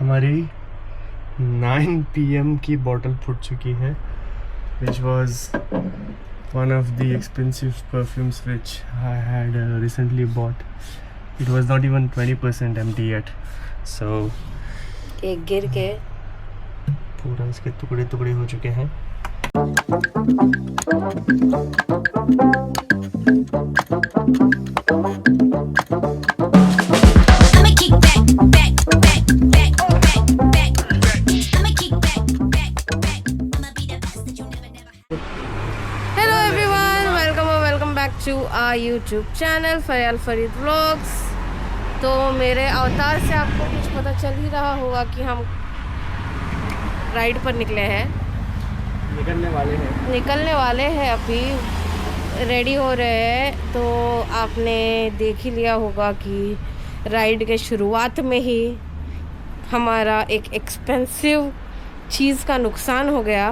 हमारी 9 PM की bottle फूट चुकी है, which was one of the expensive perfumes which I had recently bought. It was not even 20% empty yet. So एक गिर के पूरा इसके टुकड़े टुकड़े हो चुके हैं। Hello everyone, welcome back to our YouTube channel Fayal Farid vlogs. तो मेरे अवतार से आपको कुछ पता चल ही रहा होगा कि हम राइड पर निकले हैं, निकलने वाले हैं अभी रेडी हो रहे हैं। तो आपने देख ही लिया होगा कि राइड के शुरुआत में ही हमारा एक एक्सपेंसिव चीज़ का नुकसान हो गया।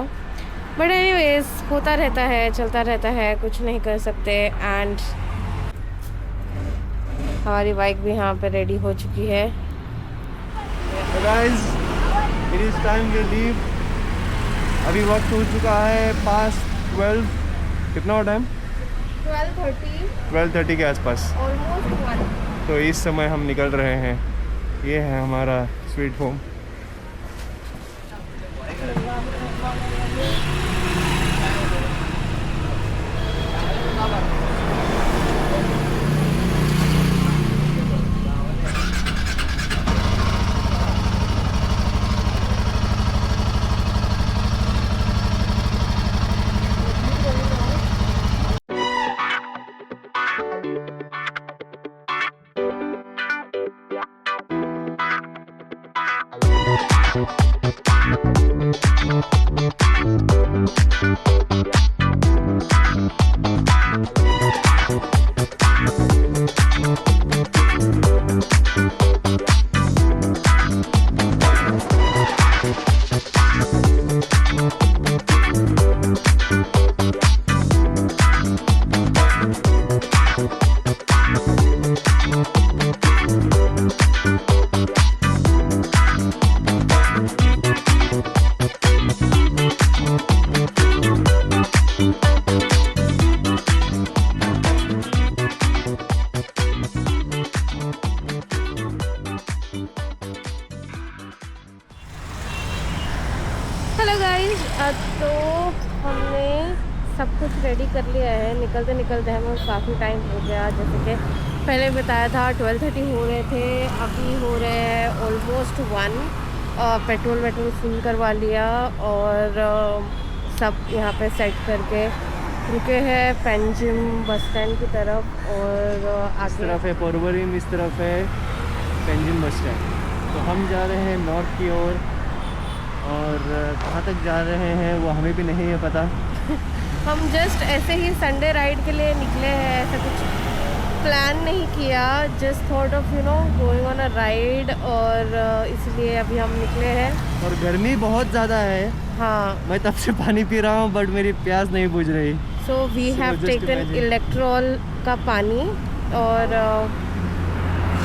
बट एनीवेज होता रहता है, चलता रहता है, कुछ नहीं कर सकते। एंड हमारी बाइक भी यहाँ पे रेडी हो चुकी है। Guys, it is time we leave. अभी वक्त हो चुका है पास 12। कितना हो टाइम? 12:30 के आसपास, ऑलमोस्ट 1। तो इस समय हम निकल रहे हैं। ये है हमारा स्वीट होम। हेलो गाइस, तो हमने सब कुछ रेडी कर लिया है। निकलते निकलते हमें काफ़ी टाइम हो गया। जैसे कि पहले बताया था 12:30 हो रहे थे, अभी हो रहे हैं ऑलमोस्ट 1। पेट्रोल फुल करवा लिया और सब यहाँ पे सेट करके रुके हैं पेंजिम बस स्टैंड की तरफ। और इस तरफ है पोरवरिम, इस तरफ है पेंजिम बस स्टैंड। तो हम जा रहे हैं नॉर्थ की ओर, और कहाँ तक जा रहे हैं वो हमें भी नहीं है पता। हम जस्ट ऐसे ही संडे राइड के लिए निकले हैं, ऐसा कुछ प्लान नहीं किया। Just thought of going on a ride, और इसलिए अभी हम निकले हैं। और गर्मी बहुत ज़्यादा है। हाँ, मैं तब से पानी पी रहा हूँ बट मेरी प्यास नहीं बुझ रही। So we have taken Electral का पानी, और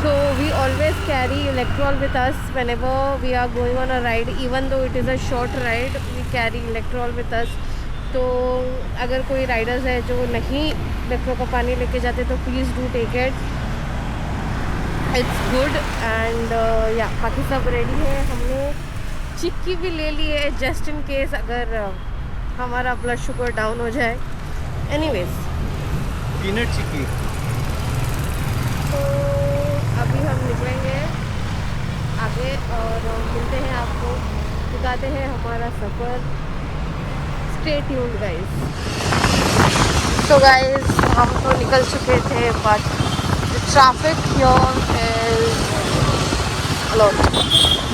so we always carry electrol with us whenever we are going on a ride, even though it is a short ride, we carry electrol with us. तो अगर कोई Riders है जो नहीं Electral का पानी लेके जाते तो please do take it, it's good. And या बाकी सब रेडी है। हमने चिक्की भी ले ली है जस्ट इन केस अगर हमारा ब्लड शुगर डाउन हो जाए। एनीवेज, पीनट चिक्की। तो अभी हम निकलेंगे आगे और मिलते हैं आपको, दिखाते हैं हमारा सफ़र। Stay tuned guys. तो गाइस, हम तो निकल चुके थे but traffic here is lot.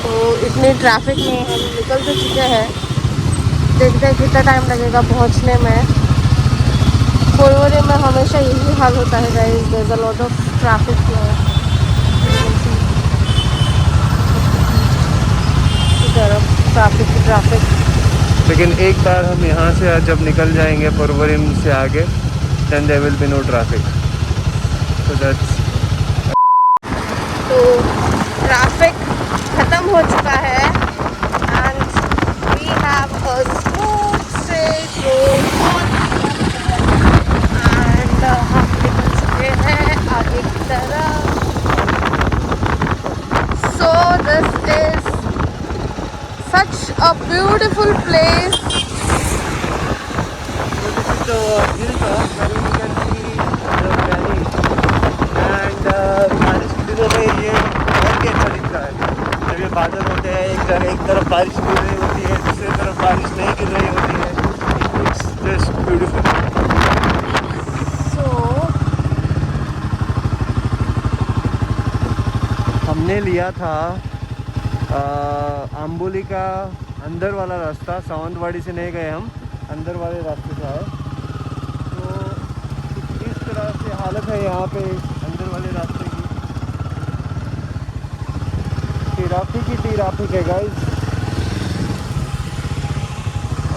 तो इतनी ट्रैफिक में हम निकल तो चुके हैं, देखते हैं कितना टाइम लगेगा पहुंचने में। पोरवरिम में हमेशा यही हाल होता है guys, there is a lot of traffic here. Traffic. लेकिन एक बार हम यहाँ से जब निकल जाएंगे पोरवरिम से आगे, then there will be no traffic. So that's तो ट्रैफिक ख़त्म a beautiful place. So this is the where you can see the valley and बारिश गिर रही है, बहुत ही अच्छा दिख रहा है। जब ये बादल होते हैं, एक तरफ बारिश गिर रही होती है, दूसरी तरफ बारिश नहीं गिर रही होती है। It's just beautiful. So हमने लिया था आम्बोली का अंदर वाला रास्ता, सावंतवाड़ी से नहीं गए हम, अंदर वाले रास्ते से आए। तो इस तरह से हालत है यहाँ पे अंदर वाले रास्ते की। ट्रैफिक है गाइस।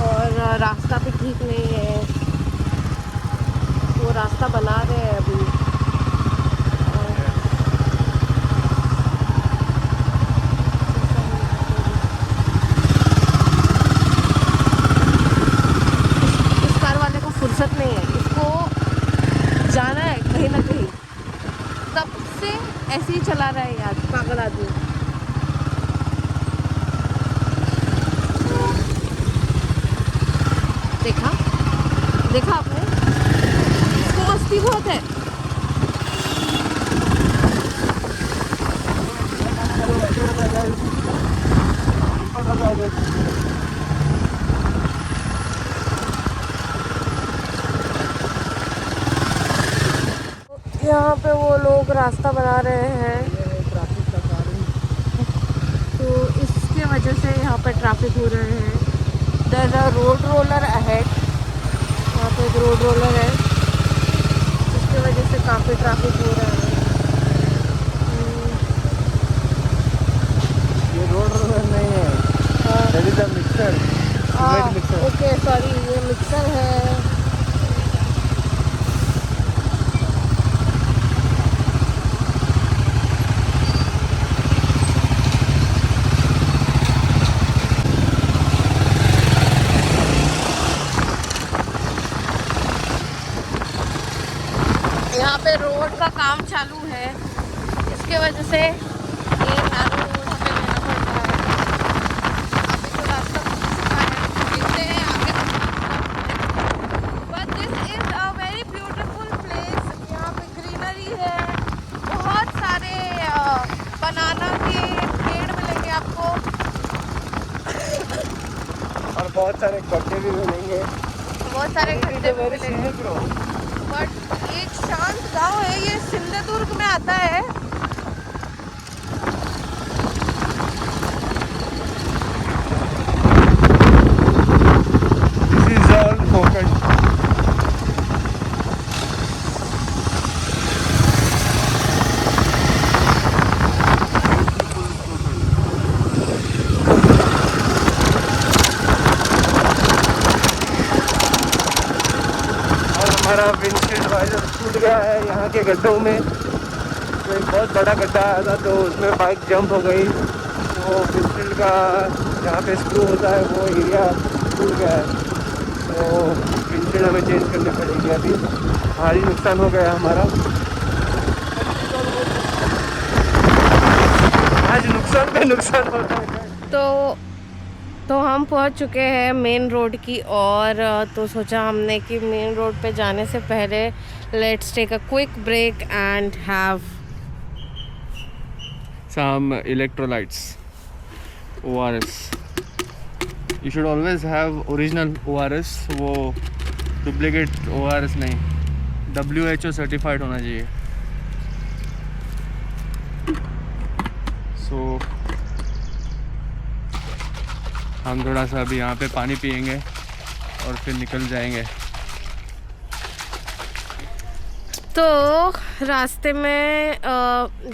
और रास्ता भी ठीक नहीं है, वो रास्ता बना रहे हैं अभी। इस कार वाले को फुर्सत नहीं है, इसको जाना है कहीं ना कहीं, तब से ऐसे ही चला रहा है यार, पागल आदमी। देखा आपने, इसको मस्ती बहुत है। यहाँ पे वो लोग रास्ता बना रहे हैं, ट्रैफिक का कारण, तो इसके वजह से यहाँ पे ट्रैफिक हो रहे हैं। There is a road roller ahead, यहाँ पे एक रोड रोलर है, जिसकी वजह से काफ़ी ट्रैफिक हो रहा है। ये रोड रोलर नहीं है, that is a mixer. Okay sorry, ये मिक्सर है। यहाँ पे रोड का काम चालू है, इसके वजह से ये नैरो रोड हमें लेना पड़ता है। अभी तो रास्ता बन चुका है, देखते हैं आगे। But this is a very beautiful place. यहाँ पे ग्रीनरी है, बहुत सारे बनाना के पेड़ मिलेंगे आपको और बहुत सारे गड्ढे भी मिलेंगे, बहुत सारे गड्ढे भी मिलेंगे। बट एक शांत गांव है, ये सिंधुदुर्ग में आता है। This is all focused. हमारा विंडशील्ड वाइजर टूट गया है यहाँ के गड्ढों में। तो एक बहुत बड़ा गड्ढा आया था, तो उसमें बाइक जंप हो गई, तो विंडशील्ड का जहाँ पे स्क्रू होता है वो एरिया टूट गया है। तो विंडशील्ड हमें चेंज करनी पड़ेगी अभी। भारी नुकसान हो गया हमारा, आज नुकसान पे नुकसान हो रहा है। तो हम पहुंच चुके हैं मेन रोड की और तो सोचा हमने कि मेन रोड पे जाने से पहले let's take a quick break and have some electrolytes, ORS। You should always have original ORS, वो डुप्लीकेट ORS नहीं, WHO सर्टिफाइड होना चाहिए। सो हम थोड़ा सा अभी यहाँ पे पानी पियेंगे और फिर निकल जाएंगे। तो रास्ते में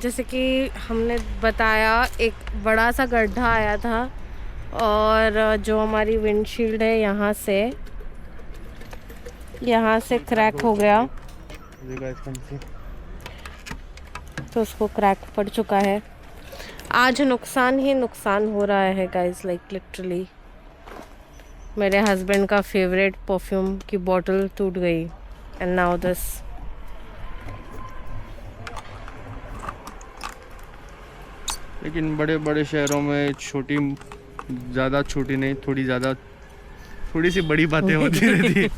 जैसे कि हमने बताया, एक बड़ा सा गड्ढा आया था और जो हमारी विंडशील्ड है यहाँ से क्रैक हो गया, तो उसको क्रैक पड़ चुका है। आज नुकसान ही नुकसान हो रहा है गाइस, लाइक लिटरली। मेरे हस्बैंड का फेवरेट परफ्यूम की बोतल टूट गई एंड नाउ दिस। लेकिन बड़े बड़े शहरों में छोटी ज़्यादा छोटी नहीं, थोड़ी सी बड़ी बातें होती रहती है।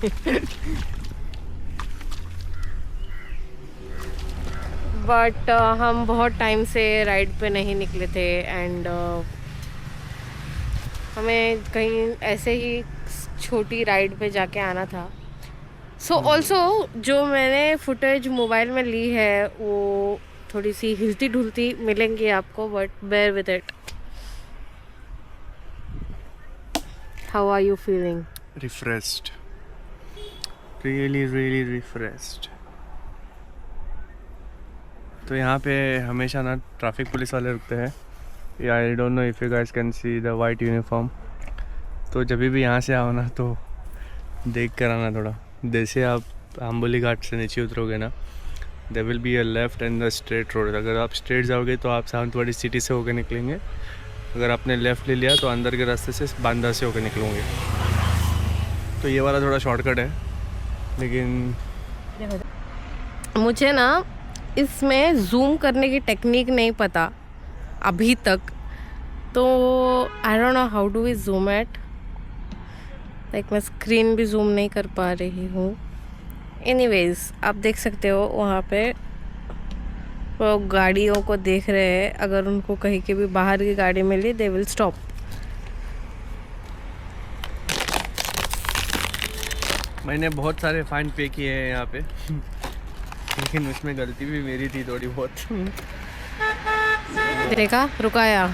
बट हम बहुत टाइम से राइड पे नहीं निकले थे एंड हमें कहीं ऐसे ही छोटी राइड पे जाके आना था। सो ऑल्सो जो मैंने फुटेज मोबाइल में ली है वो थोड़ी सी हिलती ढुलती मिलेंगी आपको, but bear with it. How are you feeling? Refreshed, really refreshed. तो यहाँ पे हमेशा ना ट्रैफिक पुलिस वाले रुकते हैं। या आई don't know if you guys can see the white uniform. तो जब भी यहाँ से आओ ना तो देख कर आना थोड़ा। जैसे आप आम्बोली घाट से नीचे उतरोगे ना, there will be a left and the straight road. अगर आप स्ट्रेट जाओगे तो आप सावंतवाड़ी सिटी से होकर निकलेंगे। अगर आपने लेफ़्ट ले लिया तो अंदर के रास्ते से बांदा से होकर निकलोगे। तो ये वाला थोड़ा शॉर्टकट है, लेकिन मुझे ना इसमें जूम करने की टेक्निक नहीं पता अभी तक, तो I don't know how do we zoom it. Like मैं स्क्रीन भी जूम नहीं कर पा रही हूँ। एनीवेज आप देख सकते हो वहाँ पे वो गाड़ियों को देख रहे हैं। अगर उनको कहीं के भी बाहर की गाड़ी मिली दे विल स्टॉप। मैंने बहुत सारे फाइन पे किए हैं यहाँ पे, लेकिन उसमें गलती भी मेरी थी थोड़ी बहुत। देखा रुकाया।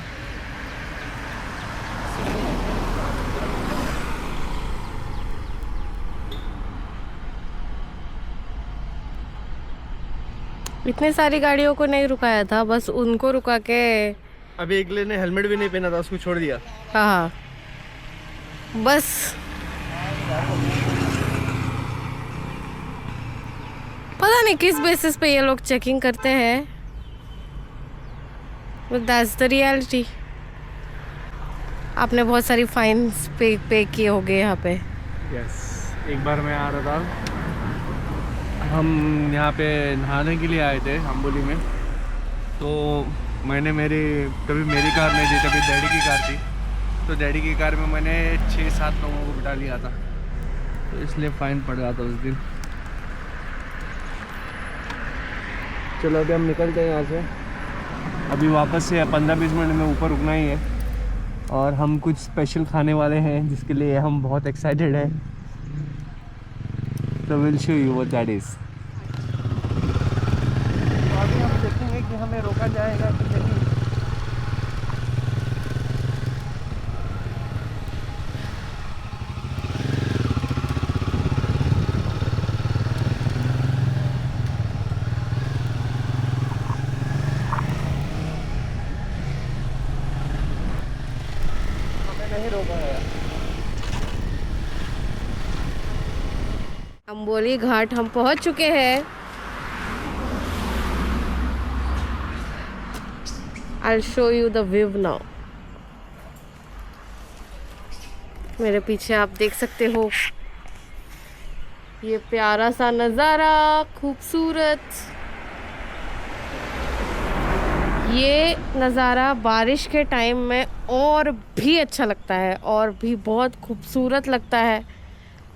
इतनी सारी गाड़ियों को नहीं रुकाया था, बस उनको रुका के। अभी एक ने हेलमेट भी नहीं पहना था, उसको छोड़ दिया। हाँ बस पता नहीं किस बेसिस पे ये लोग चेकिंग करते हैं, बट दैट्स द रियलिटी। आपने बहुत सारी फाइन्स पे किए होंगे यहाँ पे। यस, एक बार मैं आ रहा था, हम यहाँ पे नहाने के लिए आए थे अम्बोली में। तो मैंने कभी मेरी कार नहीं थी, कभी डैडी की कार थी। तो डैडी की कार में मैंने 6-7 लोगों को बिठा लिया था, तो इसलिए फ़ाइन पड़ गया था उस दिन। चलो अभी हम निकलते हैं यहाँ से। अभी वापस से 15-20 मिनट में ऊपर रुकना ही है, और हम कुछ स्पेशल खाने वाले हैं जिसके लिए हम बहुत एक्साइटेड हैं। तो will show you what that is. तो अभी हम देखेंगे कि हमें रोका जाएगा कि नहीं। नहीं रोका है। अम्बोली घाट हम पहुंच चुके हैं। I'll show you the view now। मेरे पीछे आप देख सकते हो ये प्यारा सा नज़ारा, खूबसूरत। ये नज़ारा बारिश के टाइम में और भी अच्छा लगता है, और भी बहुत खूबसूरत लगता है।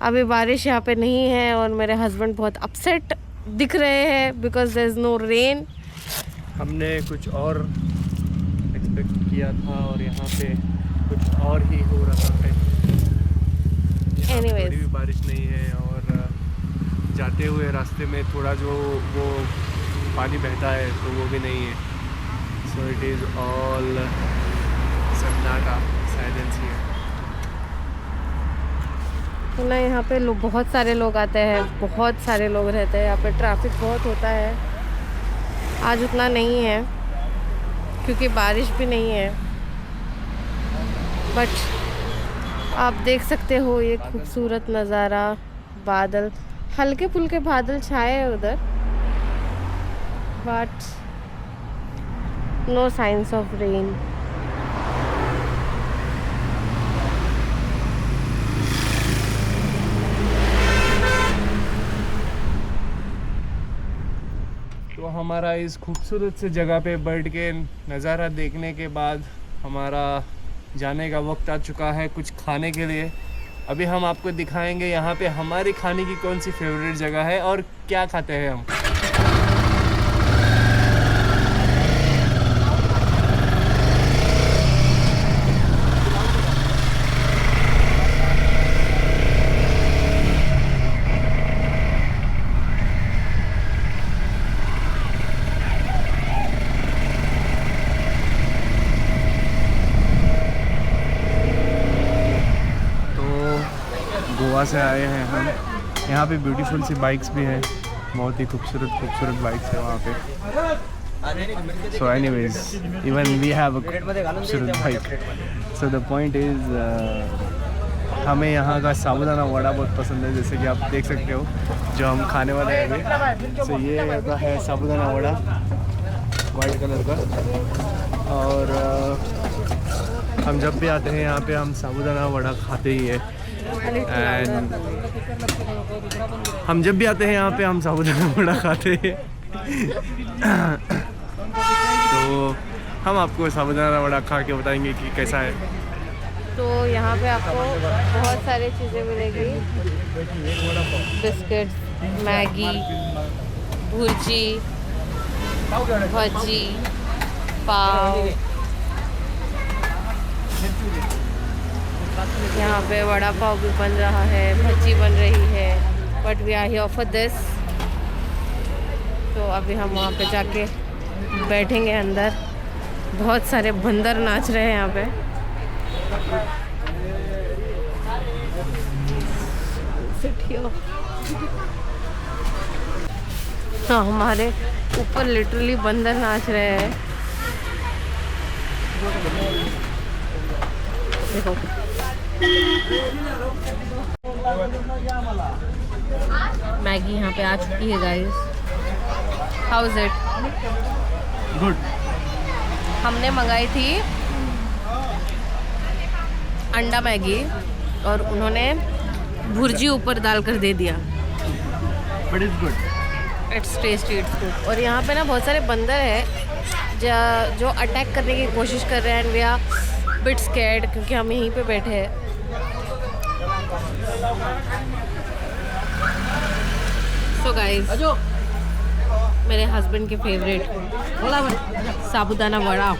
अभी बारिश यहाँ पे नहीं है और मेरे हस्बैंड बहुत अपसेट दिख रहे हैं because there is no rain. हमने कुछ और एक्सपेक्ट किया था और यहाँ पे कुछ और ही हो रहा है। Anyways, थोड़ी भी बारिश नहीं है, और जाते हुए रास्ते में थोड़ा जो वो पानी बहता है तो वो भी नहीं है। सो इट इज़ ऑल सन्नाटा, साइलेंस ही है। तो ना यहाँ पे बहुत सारे लोग आते हैं, बहुत सारे लोग रहते हैं यहाँ पे। ट्रैफिक बहुत होता है। आज उतना नहीं है क्योंकि बारिश भी नहीं है, बट आप देख सकते हो ये खूबसूरत नज़ारा। बादल, हल्के फुल्के बादल छाए हैं उधर, but no science of rain. तो हमारा इस खूबसूरत से जगह पे बैठ के नज़ारा देखने के बाद हमारा जाने का वक्त आ चुका है कुछ खाने के लिए। अभी हम आपको दिखाएंगे यहाँ पे हमारी खाने की कौन सी फेवरेट जगह है और क्या खाते हैं हम। गोवा से आए हैं हम। यहाँ पे ब्यूटीफुल सी बाइक्स भी हैं, बहुत ही खूबसूरत बाइक्स है वहाँ पे। So anyways even we have a खूबसूरत bike. So the point is हमें यहाँ का साबूदाना वड़ा बहुत पसंद है, जैसे कि आप देख सकते हो जो हम खाने वाले हैं अभी। सो ये है साबूदाना वड़ा वाइट कलर का। और हम जब भी आते हैं यहाँ पे हम साबूदाना वड़ा खाते ही है। एंड हम जब भी आते हैं यहाँ पे हम साबूदाना वड़ा खाते हैं। तो हम आपको साबूदाना वड़ा खा के बताएंगे कि कैसा है। तो यहाँ पे आपको बहुत सारी चीज़ें मिलेगी, बिस्किट्स, मैगी, भुर्जी, भजी, पाव। यहाँ पे वड़ा पाव भी बन रहा है, भजी बन रही है, but we are here for this. तो अभी हम वहाँ पे जाके बैठेंगे अंदर। बहुत सारे बंदर नाच रहे हैं यहाँ पे। हाँ, हमारे ऊपर लिटरली बंदर नाच रहे हैं। देखो मैगी यहाँ पे आ चुकी है guys. How is it? Good. हमने मंगाई थी अंडा मैगी और उन्होंने भुर्जी ऊपर डालकर दे दिया। But it's good, it's tasty, it's good. और यहाँ पे ना बहुत सारे बंदर हैं जो अटैक करने की कोशिश कर रहे हैं। And we are bit scared क्योंकि हम यहीं पे बैठे हैं। सो गाइस, मेरे हस्बैंड के favourite sabudana vada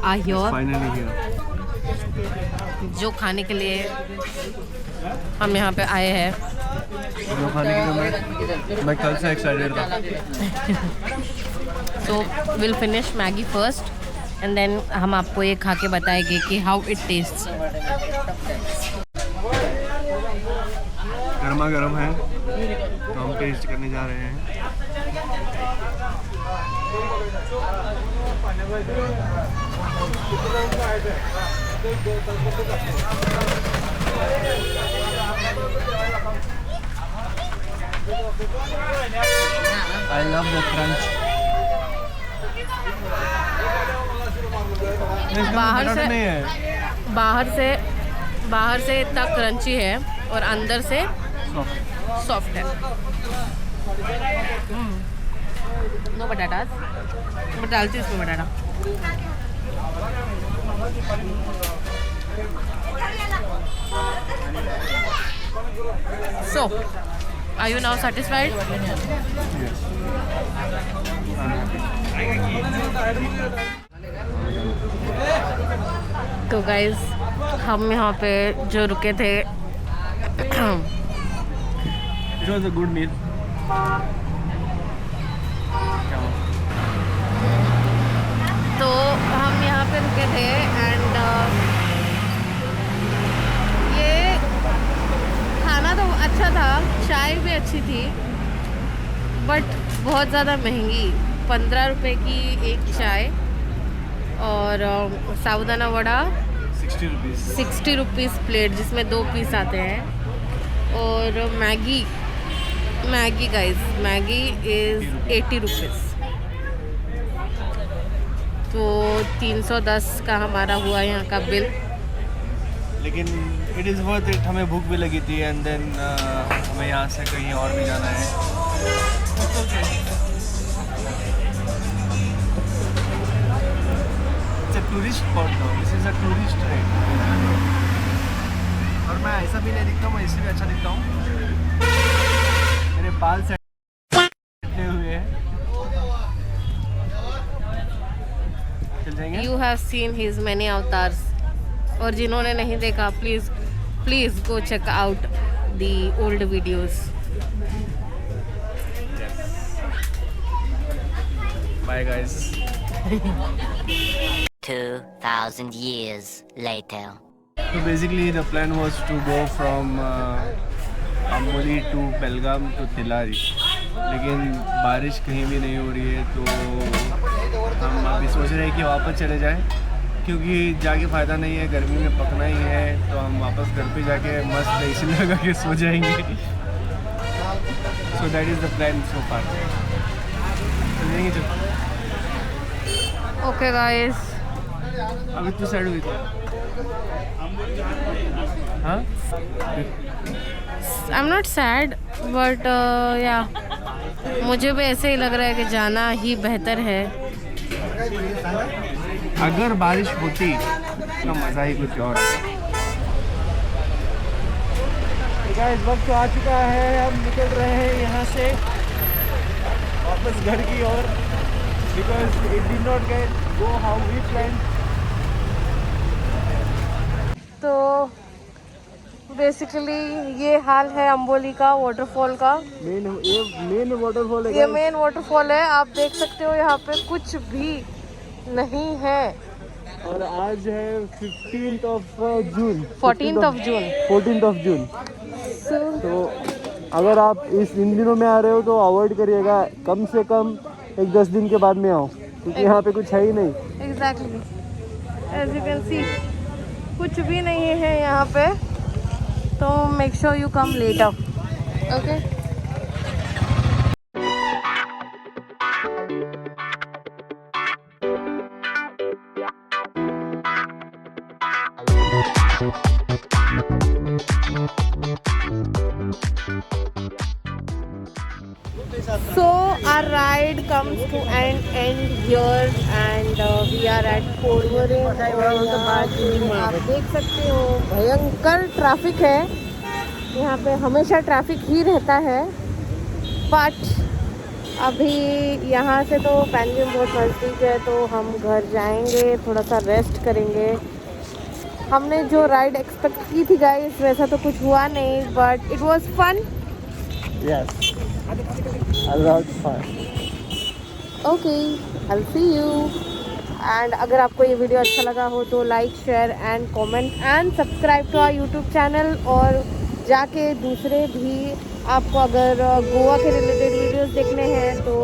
are here, finally here. जो खाने के लिए हम यहाँ पे आए हैं। जो खाने के लिए मैं कल से एक्साइटेड था। तो will finish Maggi first and then हम आपको ये खा के बताएंगे कि हाउ इट टेस्ट्स। गर्मा गर्म है तो हम टेस्ट करने जा रहे हैं। I love the crunch. बाहर से इतना क्रंची है और अंदर से सॉफ्ट है। नो बटाटास, मैं डालती हूँ इसमें बटाटा। So, are you now satisfied? तो गाइज हम यहाँ पे जो रुके थे It was a good meal. तो हम यहाँ पे रुके थे एंड ये खाना तो अच्छा था, चाय भी अच्छी थी, बट बहुत ज़्यादा महंगी। 15 रुपए की एक चाय और साबूदाना वड़ा 60 रुपीज़ प्लेट, जिसमें 2 पीस आते हैं। और Maggi guys, Maggi is 80 rupees. तो 310 का हमारा हुआ यहाँ का बिल। लेकिन इट इज़ वर्थ इट। हमें भूख भी लगी थी एंड देन हमें यहाँ से कहीं और भी जाना है। It's a टूरिस्ट स्पॉट था, this is a tourist train. और मैं ऐसा भी नहीं दिखता हूँ, मैं इससे भी अच्छा दिखता हूँ। मेरे बाल सेटने हुए हैं। चल जाएंगे। You have seen his many avatars. और जिन्होंने नहीं देखा, please go check out the old videos. Bye guys. 2,000 years later. So basically the plan was to go from Amboli to Belgaum to Tilari, लेकिन बारिश कहीं भी नहीं हो रही है, तो हम अभी सोच रहे हैं कि वापस चले जाएं, क्योंकि जाके फ़ायदा नहीं है, गर्मी में पकना ही है। तो हम वापस घर पे जाके मस्त एसी लगा के सो जाएंगे। So that is the plan so far. चलेंगे चल। Okay guys. अभी तो साइड हुई थी। हाँ? I'm not sad, but yeah, मुझे भी ऐसे ही लग रहा है कि जाना ही बेहतर है। अगर बारिश होती तो मज़ा ही कुछ और आता। गाइस वक्त आ चुका है, हम निकल रहे हैं यहाँ से वापस घर की ओर, because it did not get go how we plan. तो बेसिकली ये हाल है अम्बोली का वाटरफॉल का। मेन वाटरफॉल है। ये मेन वाटरफॉल है, आप देख सकते हो यहाँ पे कुछ भी नहीं है। और आज है 14th of June। 14th of June। तो अगर आप इन दिनों में आ रहे हो तो अवॉइड करिएगा, कम से कम 10 दिन के बाद में आओ, क्योंकि यहाँ पे कुछ है ही नहीं। Exactly, as you can see कुछ भी नहीं है यहाँ पे, तो make sure you come later. Okay. So our ride comes to an end here and we are at Porvorim। आप देख सकते हो भयंकर ट्रैफिक है यहाँ पे, हमेशा ट्रैफिक ही रहता है। बट अभी यहाँ से तो पैंजिम बहुत नज़दीक है, तो हम घर जाएंगे, थोड़ा सा रेस्ट करेंगे। हमने जो राइड एक्सपेक्ट की थी गाइस वैसा तो कुछ हुआ नहीं, but it was fun. Yes, a lot fun. Okay, I see you. And अगर आपको ये वीडियो अच्छा लगा हो तो like, share and comment and subscribe to our YouTube channel. और जाके दूसरे भी आपको अगर गोवा के रिलेटेड वीडियोस देखने हैं तो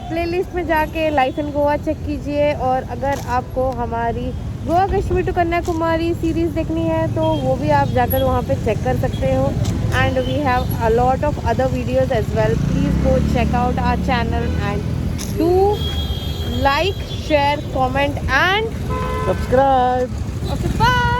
प्लेलिस्ट में जाके लाइफ इन गोवा चेक कीजिए। और अगर आपको हमारी गोवा कश्मीर टू कन्याकुमारी सीरीज़ देखनी है तो वो भी आप जाकर वहाँ पे चेक कर सकते हो। And we have a lot of other videos as well. Please go check out our channel and do like, share, comment and Subscribe. okay, bye.